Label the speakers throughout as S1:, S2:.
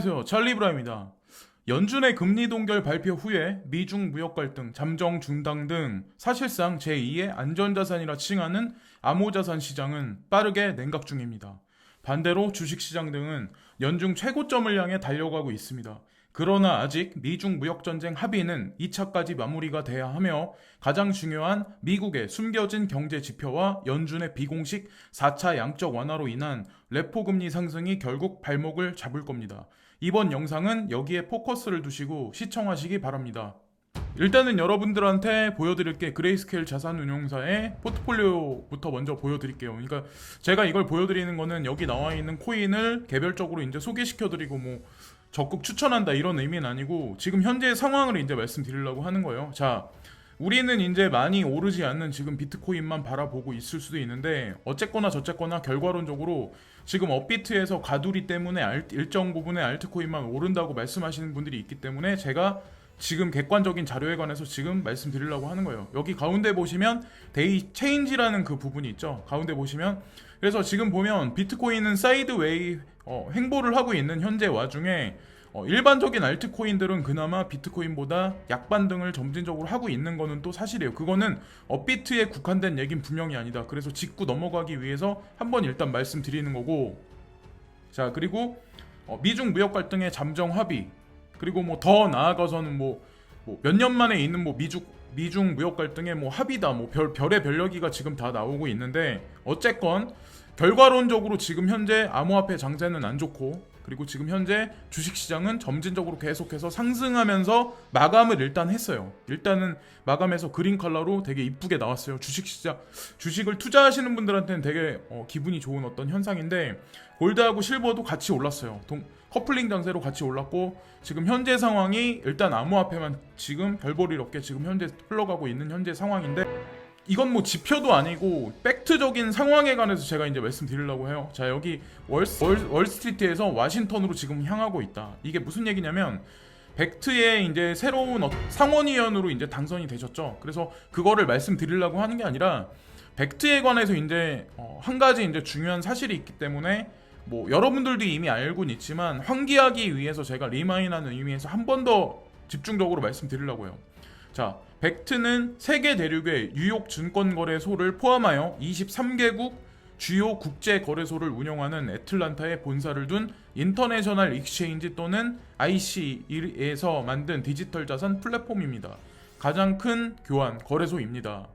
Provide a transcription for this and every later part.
S1: 안녕하세요. 찰리브라입니다. 연준의 금리 동결 발표 후에 미중 무역 갈등, 잠정 중단 등 사실상 제2의 안전자산이라 칭하는 암호자산 시장은 빠르게 냉각 중입니다. 반대로 주식시장 등은 연중 최고점을 향해 달려가고 있습니다. 그러나 아직 미중 무역전쟁 합의는 2차까지 마무리가 돼야 하며 가장 중요한 미국의 숨겨진 경제 지표와 연준의 비공식 4차 양적 완화로 인한 레포 금리 상승이 결국 발목을 잡을 겁니다. 이번 영상은 여기에 포커스를 두시고 시청하시기 바랍니다. 일단은 여러분들한테 보여드릴 게 그레이스케일 자산운용사의 포트폴리오부터 먼저 보여드릴게요. 그러니까 제가 이걸 보여드리는 거는 여기 나와 있는 코인을 개별적으로 이제 소개시켜드리고 뭐 적극 추천한다 이런 의미는 아니고 지금 현재의 상황을 이제 말씀드리려고 하는 거예요. 자, 우리는 이제 많이 오르지 않는 지금 비트코인만 바라보고 있을 수도 있는데 어쨌거나 저쨌거나 결과론적으로 지금 업비트에서 가두리 때문에 일정 부분의 알트코인만 오른다고 말씀하시는 분들이 있기 때문에 제가 지금 객관적인 자료에 관해서 지금 말씀드리려고 하는 거예요. 여기 가운데 보시면 데이 체인지라는 그 부분이 있죠. 가운데 보시면 그래서 지금 보면 비트코인은 사이드웨이 행보를 하고 있는 현재 와중에 일반적인 알트코인들은 그나마 비트코인보다 약반등을 점진적으로 하고 있는 거는 또 사실이에요. 그거는 업비트에 국한된 얘긴 분명히 아니다. 그래서 짚고 넘어가기 위해서 한번 일단 말씀드리는 거고, 자, 그리고 미중 무역 갈등의 잠정 합의, 그리고 뭐 더 나아가서는 뭐 몇 년 만에 있는 뭐 미중 무역 갈등의 뭐 합의다, 뭐 별의 별여기가 지금 다 나오고 있는데 어쨌건 결과론적으로 지금 현재 암호화폐 장세는 안 좋고, 그리고 지금 현재 주식시장은 점진적으로 계속해서 상승하면서 마감을 일단 했어요. 일단은 마감해서 그린 컬러로 되게 이쁘게 나왔어요. 주식을 투자하시는 분들한테는 되게 기분이 좋은 어떤 현상인데, 골드하고 실버도 같이 올랐어요. 커플링 장세로 같이 올랐고, 지금 현재 상황이 일단 암호화폐만 지금 별볼일 없게 지금 현재 흘러가고 있는 현재 상황인데, 이건 뭐 지표도 아니고 팩트적인 상황에 관해서 제가 이제 말씀드리려고 해요. 자, 여기 월스트리트에서 와싱턴으로 지금 향하고 있다. 이게 무슨 얘기냐면 벡트의 이제 새로운 상원의원으로 이제 당선이 되셨죠. 그래서 그거를 말씀드리려고 하는 게 아니라 벡트에 관해서 이제 한 가지 이제 중요한 사실이 있기 때문에 뭐 여러분들도 이미 알고는 있지만 환기하기 위해서 제가 리마인하는 의미에서 한 번 더 집중적으로 말씀드리려고 해요. 자, 벡트는 세계 대륙의 뉴욕 증권거래소를 포함하여 23개국 주요 국제 거래소를 운영하는 애틀란타에 본사를 둔 인터내셔널 익스체인지 또는 IC에서 만든 디지털 자산 플랫폼입니다. 가장 큰 교환 거래소입니다.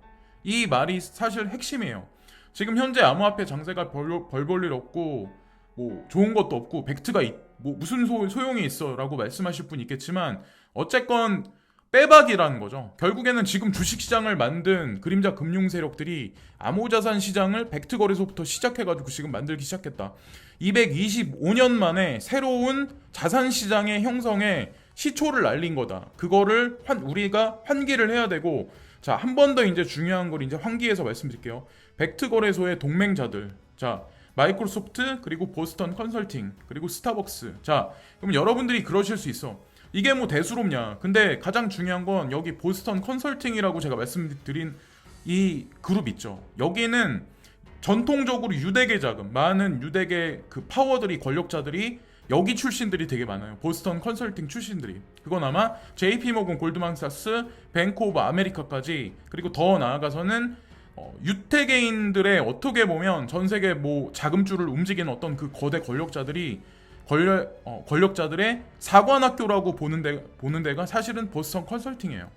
S1: 이 말이 사실 핵심이에요. 지금 현재 암호화폐 장세가 벌 볼 일 없고 뭐 좋은 것도 없고 벡트가 뭐 무슨 소용이 있어라고 말씀하실 분 있겠지만 어쨌건 빼박이라는 거죠. 결국에는 지금 주식시장을 만든 그림자 금융 세력들이 암호자산 시장을 벡트 거래소부터 시작해가지고 지금 만들기 시작했다. 225년 만에 새로운 자산 시장의 형성에 시초를 알린 거다. 그거를 우리가 환기를 해야 되고, 자, 한 번 더 이제 중요한 걸 이제 환기해서 말씀드릴게요. 벡트 거래소의 동맹자들, 자, 마이크로소프트, 그리고 보스턴 컨설팅, 그리고 스타벅스. 자, 그럼 여러분들이 그러실 수 있어. 이게 뭐 대수롭냐. 근데 가장 중요한 건 여기 보스턴 컨설팅이라고 제가 말씀드린 이 그룹 있죠. 여기는 전통적으로 유대계 자금, 많은 유대계 그 파워들이, 권력자들이 여기 출신들이 되게 많아요. 보스턴 컨설팅 출신들이. 그건 아마 JP모건, 골드만삭스, 뱅크 오브 아메리카까지, 그리고 더 나아가서는 유태계인들의 어떻게 보면 전 세계 뭐 자금줄을 움직이는 어떤 그 거대 권력자들의 사관학교라고 보는 데가 사실은 보스턴 컨설팅이에요.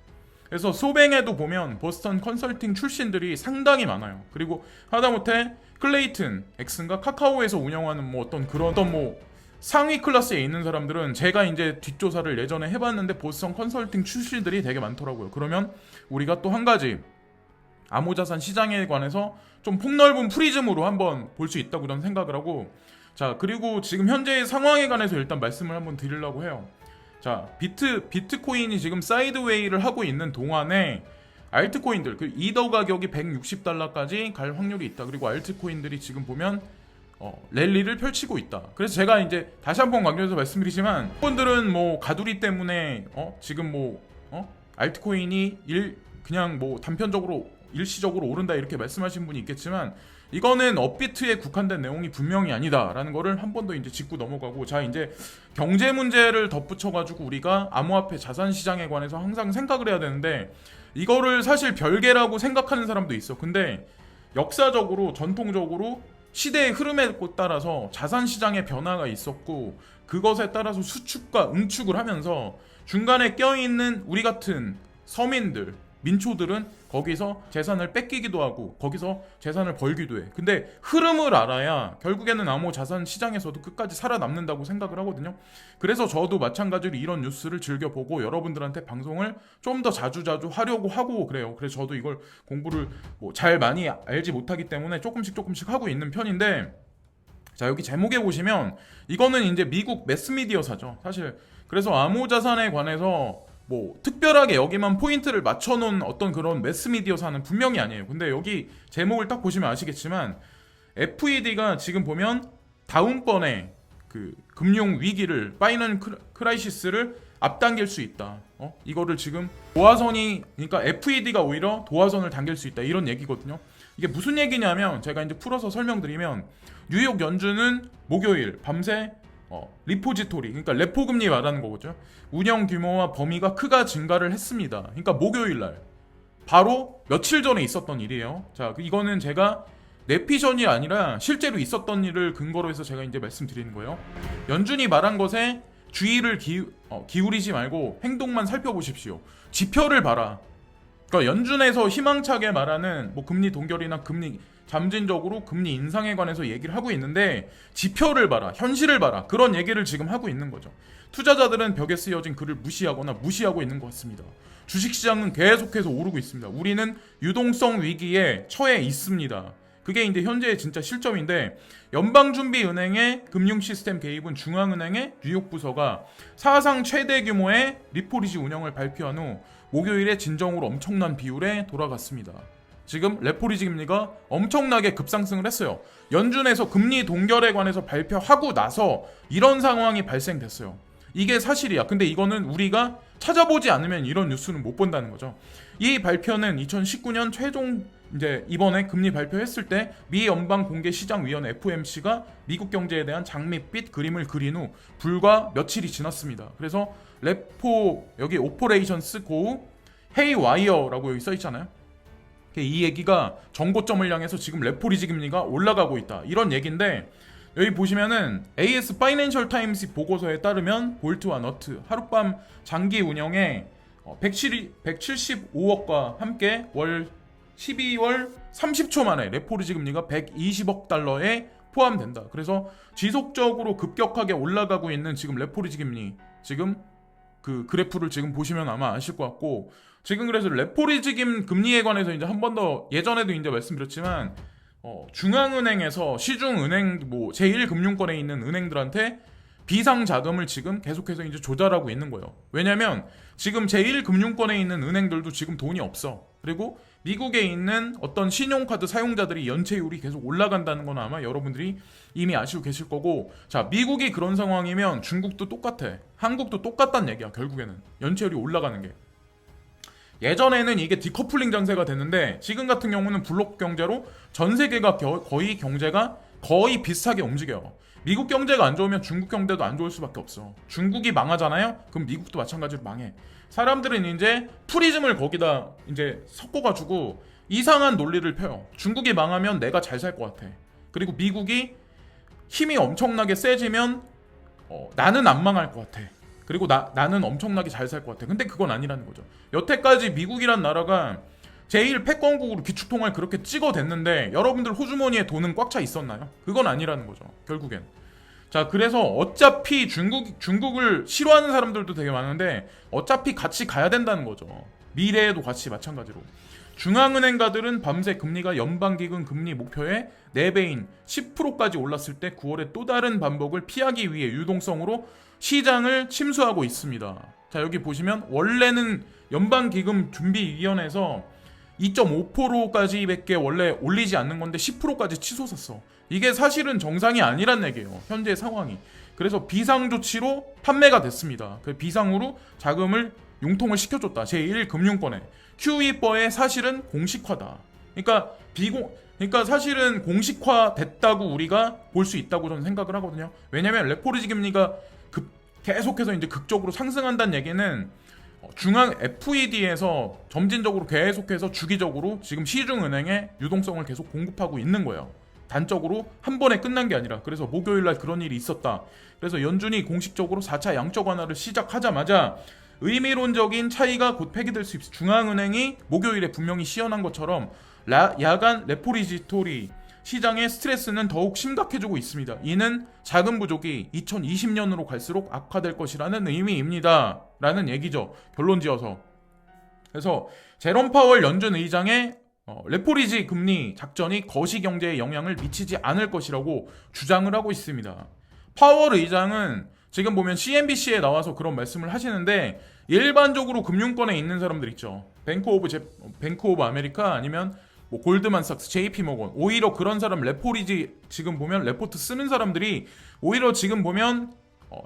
S1: 그래서 소뱅에도 보면 보스턴 컨설팅 출신들이 상당히 많아요. 그리고 하다못해 클레이튼 엑슨가 카카오에서 운영하는 뭐 어떤 뭐 상위 클래스에 있는 사람들은 제가 이제 뒷조사를 예전에 해봤는데 보스턴 컨설팅 출신들이 되게 많더라고요. 그러면 우리가 또 한 가지 암호자산 시장에 관해서 좀 폭넓은 프리즘으로 한번 볼 수 있다고 저는 생각을 하고, 자, 그리고 지금 현재의 상황에 관해서 일단 말씀을 한번 드리려고 해요. 자, 비트코인이 지금 사이드웨이를 하고 있는 동안에 알트코인들, 그 이더 가격이 $160까지 갈 확률이 있다. 그리고 알트코인들이 지금 보면 랠리를 펼치고 있다. 그래서 제가 이제 다시 한번 강조해서 말씀드리지만, 분들은 뭐 가두리 때문에 지금 뭐 알트코인이 그냥 뭐 단편적으로 일시적으로 오른다 이렇게 말씀하신 분이 있겠지만, 이거는 업비트에 국한된 내용이 분명히 아니다라는 거를 한 번 더 이제 짚고 넘어가고, 자 이제 경제 문제를 덧붙여가지고 우리가 암호화폐 자산 시장에 관해서 항상 생각을 해야 되는데, 이거를 사실 별개라고 생각하는 사람도 있어. 근데 역사적으로 전통적으로 시대의 흐름에 따라서 자산 시장의 변화가 있었고, 그것에 따라서 수축과 응축을 하면서 중간에 껴있는 우리 같은 서민들, 민초들은 거기서 재산을 뺏기기도 하고 거기서 재산을 벌기도 해. 근데 흐름을 알아야 결국에는 암호 자산 시장에서도 끝까지 살아남는다고 생각을 하거든요. 그래서 저도 마찬가지로 이런 뉴스를 즐겨보고 여러분들한테 방송을 좀 더 자주자주 하려고 하고 그래요. 그래서 저도 이걸 공부를 뭐 잘 많이 알지 못하기 때문에 조금씩 하고 있는 편인데, 자 여기 제목에 보시면 이거는 이제 미국 매스미디어사죠 사실. 그래서 암호 자산에 관해서 뭐 특별하게 여기만 포인트를 맞춰놓은 어떤 그런 매스미디어사는 분명히 아니에요. 근데 여기 제목을 딱 보시면 아시겠지만 FED가 지금 보면 다음번에 그 금융 위기를, 파이넌 크라이시스를 앞당길 수 있다. 이거를 지금 도화선이, 그러니까 FED가 오히려 도화선을 당길 수 있다, 이런 얘기거든요. 이게 무슨 얘기냐면 제가 이제 풀어서 설명드리면, 뉴욕 연준은 목요일 밤새 리포지토리, 그러니까 레포 금리 말하는 거죠. 운영 규모와 범위가 크게 증가를 했습니다. 그러니까 목요일 날 바로 며칠 전에 있었던 일이에요. 자, 이거는 제가 내피션이 아니라 실제로 있었던 일을 근거로 해서 제가 이제 말씀드리는 거예요. 연준이 말한 것에 주의를 기울이지 말고 행동만 살펴보십시오. 지표를 봐라. 그러니까 연준에서 희망차게 말하는 뭐 금리 동결이나 금리 잠진적으로 금리 인상에 관해서 얘기를 하고 있는데, 지표를 봐라, 현실을 봐라, 그런 얘기를 지금 하고 있는 거죠. 투자자들은 벽에 쓰여진 글을 무시하거나 무시하고 있는 것 같습니다. 주식시장은 계속해서 오르고 있습니다. 우리는 유동성 위기에 처해 있습니다. 그게 이제 현재의 진짜 실점인데, 연방준비은행의 금융 시스템 개입은 중앙은행의 뉴욕 부서가 사상 최대 규모의 리포리지 운영을 발표한 후 목요일에 진정으로 엄청난 비율에 돌아갔습니다. 지금 레포리지 금리가 엄청나게 급상승을 했어요. 연준에서 금리 동결에 관해서 발표하고 나서 이런 상황이 발생됐어요. 이게 사실이야. 근데 이거는 우리가 찾아보지 않으면 이런 뉴스는 못 본다는 거죠. 이 발표는 2019년 최종 이제 이번에 금리 발표했을 때 미 연방공개시장위원회 FOMC가 미국 경제에 대한 장밋빛 그림을 그린 후 불과 며칠이 지났습니다. 그래서 레포, 여기 오퍼레이션스 고 헤이와이어라고 여기 써 있잖아요. 이 얘기가 정고점을 향해서 지금 레포리지 금리가 올라가고 있다, 이런 얘기인데, 여기 보시면은 AS 파이낸셜 타임스 보고서에 따르면 볼트와 너트 하룻밤 장기 운영에 175억과 함께 월 12월 30초 만에 레포리지 금리가 120억 달러에 포함된다. 그래서 지속적으로 급격하게 올라가고 있는 지금 레포리지 금리, 지금 그 그래프를 지금 보시면 아마 아실 것 같고, 지금 그래서 레포리지 금리에 관해서 이제 한 번 더 예전에도 이제 말씀드렸지만, 중앙은행에서 시중은행 뭐 제1금융권에 있는 은행들한테 비상 자금을 지금 계속해서 이제 조달하고 있는 거예요. 왜냐면 지금 제1금융권에 있는 은행들도 지금 돈이 없어. 그리고 미국에 있는 어떤 신용카드 사용자들이 연체율이 계속 올라간다는 건 아마 여러분들이 이미 아시고 계실 거고, 자 미국이 그런 상황이면 중국도 똑같아. 한국도 똑같다는 얘기야. 결국에는 연체율이 올라가는 게. 예전에는 이게 디커플링 장세가 됐는데, 지금 같은 경우는 블록 경제로 전 세계가 거의 경제가 거의 비슷하게 움직여요. 미국 경제가 안 좋으면 중국 경제도 안 좋을 수밖에 없어. 중국이 망하잖아요? 그럼 미국도 마찬가지로 망해. 사람들은 이제 프리즘을 거기다 이제 섞어가지고 이상한 논리를 펴요. 중국이 망하면 내가 잘 살 것 같아. 그리고 미국이 힘이 엄청나게 세지면 나는 안 망할 것 같아. 그리고 나는 엄청나게 잘 살 것 같아. 근데 그건 아니라는 거죠. 여태까지 미국이란 나라가 제1 패권국으로 기축통화를 그렇게 찍어댔는데, 여러분들 호주머니에 돈은 꽉 차 있었나요? 그건 아니라는 거죠, 결국엔. 자, 그래서 어차피 중국을 싫어하는 사람들도 되게 많은데 어차피 같이 가야 된다는 거죠. 미래에도 같이 마찬가지로. 중앙은행가들은 밤새 금리가 연방기금 금리 목표의 4배인 10%까지 올랐을 때 9월에 또 다른 반복을 피하기 위해 유동성으로 시장을 침수하고 있습니다. 자, 여기 보시면 원래는 연방기금 준비위원회에서 2.5%까지 밖에 원래 올리지 않는 건데 10%까지 치솟았어. 이게 사실은 정상이 아니란 얘기예요, 현재 상황이. 그래서 비상조치로 판매가 됐습니다. 그 비상으로 자금을 융통을 시켜줬다, 제1금융권에. QE4의 사실은 공식화다. 그러니까 그러니까 사실은 공식화 됐다고 우리가 볼 수 있다고 저는 생각을 하거든요. 왜냐면 레포리지 금리가 계속해서 이제 극적으로 상승한다는 얘기는 중앙 FED에서 점진적으로 계속해서 주기적으로 지금 시중은행에 유동성을 계속 공급하고 있는 거예요. 단적으로 한 번에 끝난 게 아니라. 그래서 목요일날 그런 일이 있었다. 그래서 연준이 공식적으로 4차 양적 완화를 시작하자마자 의미론적인 차이가 곧 폐기될 수 있어. 중앙은행이 목요일에 분명히 시연한 것처럼 야간 레포리지토리 시장의 스트레스는 더욱 심각해지고 있습니다. 이는 자금 부족이 2020년으로 갈수록 악화될 것이라는 의미입니다. 라는 얘기죠. 결론 지어서. 그래서 제롬 파월 연준 의장의 레포리지 금리 작전이 거시 경제에 영향을 미치지 않을 것이라고 주장을 하고 있습니다. 파월 의장은 지금 보면 CNBC에 나와서 그런 말씀을 하시는데 일반적으로 금융권에 있는 사람들 있죠. 뱅크 오브 아메리카 아니면 뭐 골드만삭스, JP 모건, 오히려 그런 사람 레포리지 지금 보면 레포트 쓰는 사람들이 오히려 지금 보면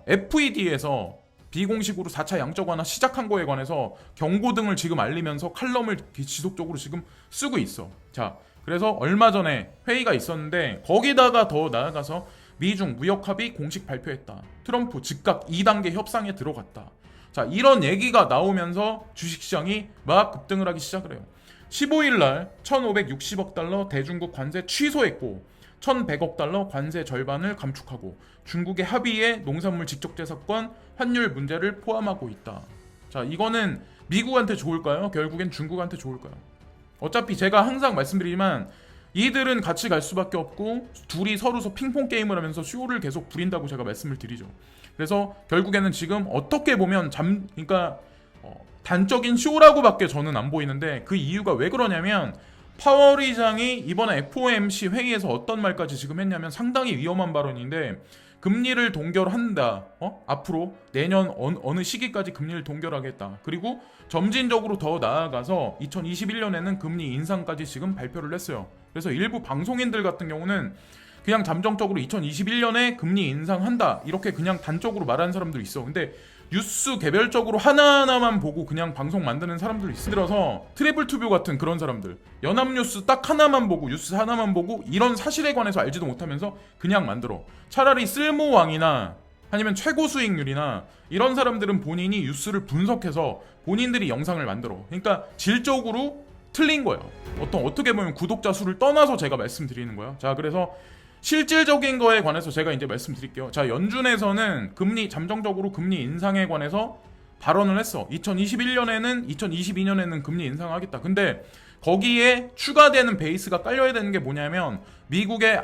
S1: FED에서 비공식으로 4차 양적 완화 시작한 거에 관해서 경고 등을 지금 알리면서 칼럼을 지속적으로 지금 쓰고 있어. 자, 그래서 얼마 전에 회의가 있었는데 거기다가 더 나아가서 미중 무역 합의 공식 발표했다. 트럼프 즉각 2단계 협상에 들어갔다. 자, 이런 얘기가 나오면서 주식시장이 막 급등을 하기 시작을 해요. 15일 날 1,560억 달러 대중국 관세 취소했고 1,100억 달러 관세 절반을 감축하고 중국의 합의에 농산물 직접제사권 환율 문제를 포함하고 있다. 자, 이거는 미국한테 좋을까요? 결국엔 중국한테 좋을까요? 어차피 제가 항상 말씀드리지만 이들은 같이 갈 수밖에 없고 둘이 서로서 핑퐁 게임을 하면서 쇼를 계속 부린다고 제가 말씀을 드리죠. 그래서 결국에는 지금 어떻게 보면 그러니까 단적인 쇼라고밖에 저는 안 보이는데 그 이유가 왜 그러냐면 파월 의장이 이번에 FOMC 회의에서 어떤 말까지 지금 했냐면 상당히 위험한 발언인데 금리를 동결한다. 앞으로 내년 어느 시기까지 금리를 동결하겠다. 그리고 점진적으로 더 나아가서 2021년에는 금리 인상까지 지금 발표를 했어요. 그래서 일부 방송인들 같은 경우는 그냥 잠정적으로 2021년에 금리 인상한다. 이렇게 그냥 단적으로 말하는 사람도 있어. 근데 뉴스 개별적으로 하나하나만 보고 그냥 방송 만드는 사람들 있어. 들어서 트래블 투뷰 같은 그런 사람들 연합뉴스 딱 하나만 보고 뉴스 하나만 보고 이런 사실에 관해서 알지도 못하면서 그냥 만들어. 차라리 쓸모왕이나 아니면 최고 수익률이나 이런 사람들은 본인이 뉴스를 분석해서 본인들이 영상을 만들어. 그러니까 질적으로 틀린 거예요. 어떻게 보면 구독자 수를 떠나서 제가 말씀드리는 거예요. 자, 그래서 실질적인 거에 관해서 제가 이제 말씀드릴게요. 자, 연준에서는 잠정적으로 금리 인상에 관해서 발언을 했어. 2021년에는 2022년에는 금리 인상하겠다. 근데 거기에 추가되는 베이스가 깔려야 되는 게 뭐냐면 미국의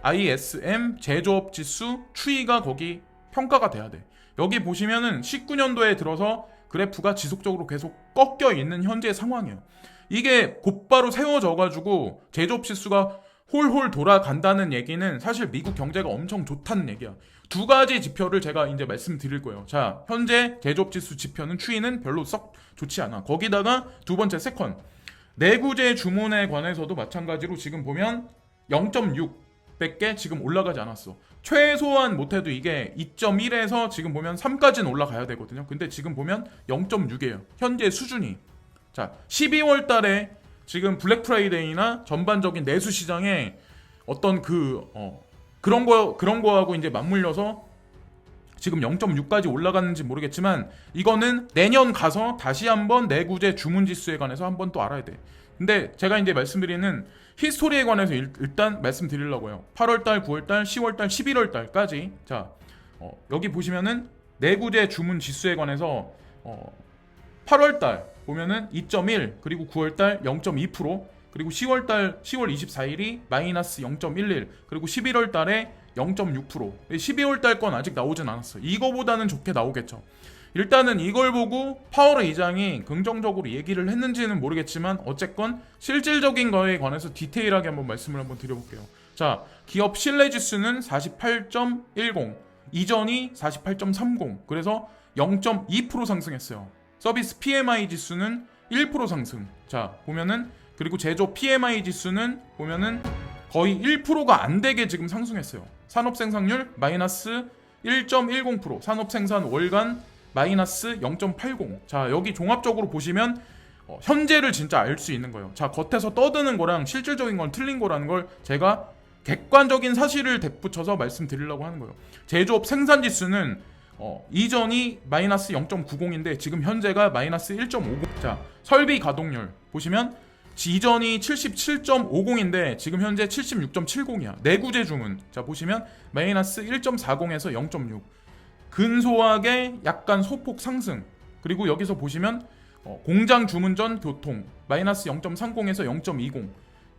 S1: ISM 제조업 지수 추이가 거기 평가가 돼야 돼. 여기 보시면은 19년도에 들어서 그래프가 지속적으로 계속 꺾여 있는 현재 상황이에요. 이게 곧바로 세워져가지고 제조업 지수가 홀홀 돌아간다는 얘기는 사실 미국 경제가 엄청 좋다는 얘기야. 두 가지 지표를 제가 이제 말씀드릴 거예요. 자, 현재 제조업 지수 지표는 추이는 별로 썩 좋지 않아. 거기다가 두 번째 세컨 내구재 주문에 관해서도 마찬가지로 지금 보면 0.6밖에 지금 올라가지 않았어. 최소한 못해도 이게 2.1에서 지금 보면 3까지는 올라가야 되거든요. 근데 지금 보면 0.6이에요. 현재 수준이. 자, 12월 달에 지금 블랙 프라이데이나 전반적인 내수 시장에 어떤 그런 거하고 이제 맞물려서 지금 0.6까지 올라갔는지 모르겠지만 이거는 내년 가서 다시 한번 내구재 주문 지수에 관해서 한번 또 알아야 돼. 근데 제가 이제 말씀드리는 히스토리에 관해서 일단 말씀드리려고요. 8월달, 9월달, 10월달, 11월달까지. 자, 여기 보시면은 내구재 주문 지수에 관해서 8월달 보면은 2.1 그리고 9월달 0.2% 그리고 10월달 10월 24일이 마이너스 0.11 그리고 11월달에 0.6% 12월달 건 아직 나오진 않았어. 이거보다는 좋게 나오겠죠. 일단은 이걸 보고 파월 의장이 긍정적으로 얘기를 했는지는 모르겠지만 어쨌건 실질적인 거에 관해서 디테일하게 한번 말씀을 한번 드려볼게요. 자, 기업 신뢰지수는 48.10 이전이 48.30 그래서 0.2% 상승했어요. 서비스 PMI 지수는 1% 상승. 자, 보면은 그리고 제조 PMI 지수는 보면은 거의 1%가 안 되게 지금 상승했어요. 산업 생산률 마이너스 1.10%, 산업 생산 월간 마이너스 0.80. 자, 여기 종합적으로 보시면 현재를 진짜 알 수 있는 거예요. 자, 겉에서 떠드는 거랑 실질적인 건 틀린 거라는 걸 제가 객관적인 사실을 덧붙여서 말씀드리려고 하는 거예요. 제조업 생산지수는 이전이 마이너스 0.90인데 지금 현재가 마이너스 1.50. 자, 설비 가동률 보시면 이전이 77.50인데 지금 현재 76.70이야. 내구재 주문 자 보시면 마이너스 1.40에서 0.6. 근소하게 약간 소폭 상승. 그리고 여기서 보시면 공장 주문 전 교통 마이너스 0.30에서 0.20.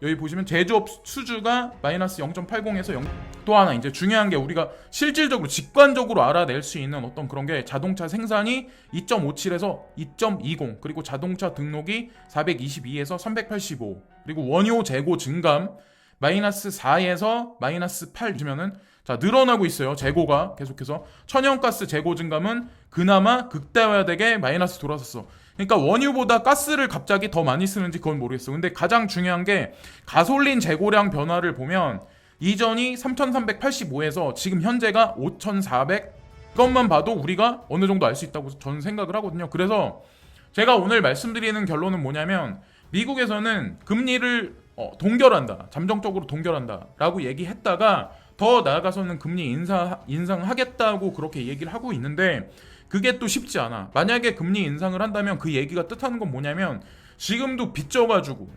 S1: 여기 보시면 제조업 수주가 마이너스 0.80에서 0. 또 하나 이제 중요한 게 우리가 실질적으로 직관적으로 알아낼 수 있는 어떤 그런 게 자동차 생산이 2.57에서 2.20 그리고 자동차 등록이 422에서 385 그리고 원유 재고 증감 마이너스 4에서 마이너스 8 보시면은 자 늘어나고 있어요. 재고가 계속해서 천연가스 재고 증감은 그나마 극대화되게 마이너스 돌아섰어. 그러니까 원유보다 가스를 갑자기 더 많이 쓰는지 그건 모르겠어. 근데 가장 중요한 게 가솔린 재고량 변화를 보면 이전이 3,385에서 지금 현재가 5,400. 이것만 봐도 우리가 어느 정도 알 수 있다고 저는 생각을 하거든요. 그래서 제가 오늘 말씀드리는 결론은 뭐냐면 미국에서는 금리를 동결한다. 잠정적으로 동결한다 라고 얘기했다가 더 나아가서는 금리 인상하겠다고 그렇게 얘기를 하고 있는데 그게 또 쉽지 않아. 만약에 금리 인상을 한다면 그 얘기가 뜻하는 건 뭐냐면 지금도 빚져가지고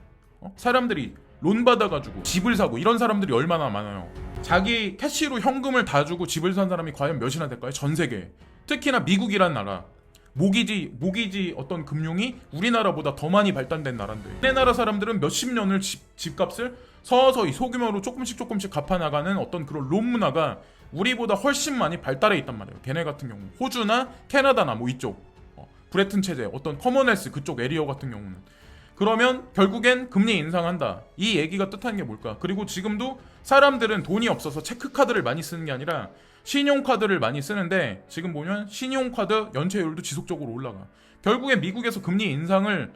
S1: 사람들이 론 받아가지고 집을 사고 이런 사람들이 얼마나 많아요. 자기 캐시로 현금을 다 주고 집을 산 사람이 과연 몇이나 될까요? 전 세계. 특히나 미국이란 나라. 모기지 어떤 금융이 우리나라보다 더 많이 발달된 나라인데 우리나라 사람들은 몇십 년을 집값을 서서히 소규모로 조금씩 갚아나가는 어떤 그런 론 문화가 우리보다 훨씬 많이 발달해 있단 말이에요. 걔네 같은 경우 호주나 캐나다나 뭐 이쪽 브레튼 체제 어떤 커먼웰스 그쪽 에리어 같은 경우는 그러면 결국엔 금리 인상한다. 이 얘기가 뜻하는 게 뭘까? 그리고 지금도 사람들은 돈이 없어서 체크카드를 많이 쓰는 게 아니라 신용카드를 많이 쓰는데 지금 보면 신용카드 연체율도 지속적으로 올라가. 결국에 미국에서 금리 인상을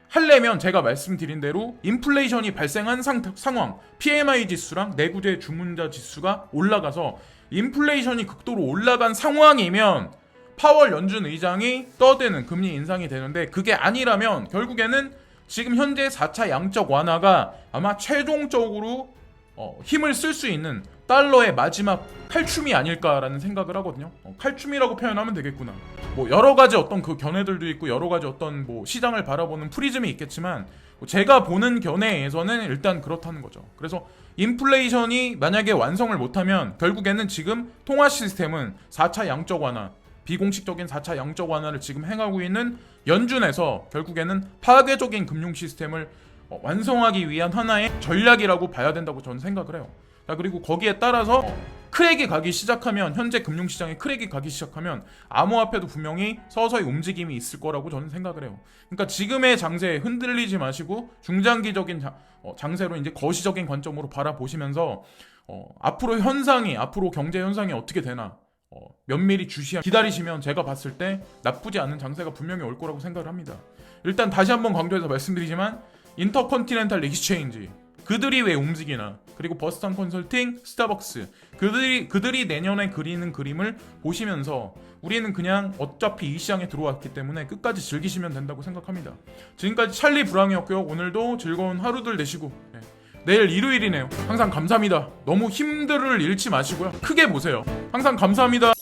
S1: 하려면 제가 말씀드린 대로 인플레이션이 발생한 상황 PMI 지수랑 내구재 주문자 지수가 올라가서 인플레이션이 극도로 올라간 상황이면 파월 연준 의장이 떠드는 금리 인상이 되는데 그게 아니라면 결국에는 지금 현재 4차 양적 완화가 아마 최종적으로 힘을 쓸 수 있는 달러의 마지막 칼춤이 아닐까라는 생각을 하거든요. 칼춤이라고 표현하면 되겠구나. 뭐 여러 가지 어떤 그 견해들도 있고 여러 가지 어떤 뭐 시장을 바라보는 프리즘이 있겠지만 제가 보는 견해에서는 일단 그렇다는 거죠. 그래서 인플레이션이 만약에 완성을 못하면 결국에는 지금 통화 시스템은 4차 양적 완화 비공식적인 4차 양적 완화를 지금 행하고 있는 연준에서 결국에는 파괴적인 금융 시스템을 완성하기 위한 하나의 전략이라고 봐야 된다고 저는 생각을 해요. 자, 그리고 거기에 따라서 크랙이 가기 시작하면 현재 금융시장에 크랙이 가기 시작하면 암호화폐도 분명히 서서히 움직임이 있을 거라고 저는 생각을 해요. 그러니까 지금의 장세에 흔들리지 마시고 중장기적인 장세로 이제 거시적인 관점으로 바라보시면서 앞으로 경제 현상이 어떻게 되나 면밀히 기다리시면 제가 봤을 때 나쁘지 않은 장세가 분명히 올 거라고 생각을 합니다. 일단 다시 한번 강조해서 말씀드리지만 인터컨티넨탈 익스체인지 그들이 왜 움직이나 그리고 버스턴 컨설팅, 스타벅스 그들이 내년에 그리는 그림을 보시면서 우리는 그냥 어차피 이 시장에 들어왔기 때문에 끝까지 즐기시면 된다고 생각합니다. 지금까지 찰리 브랑이었고요. 오늘도 즐거운 하루들 되시고 내일 일요일이네요. 항상 감사합니다. 너무 힘들을 잃지 마시고요. 크게 보세요. 항상 감사합니다.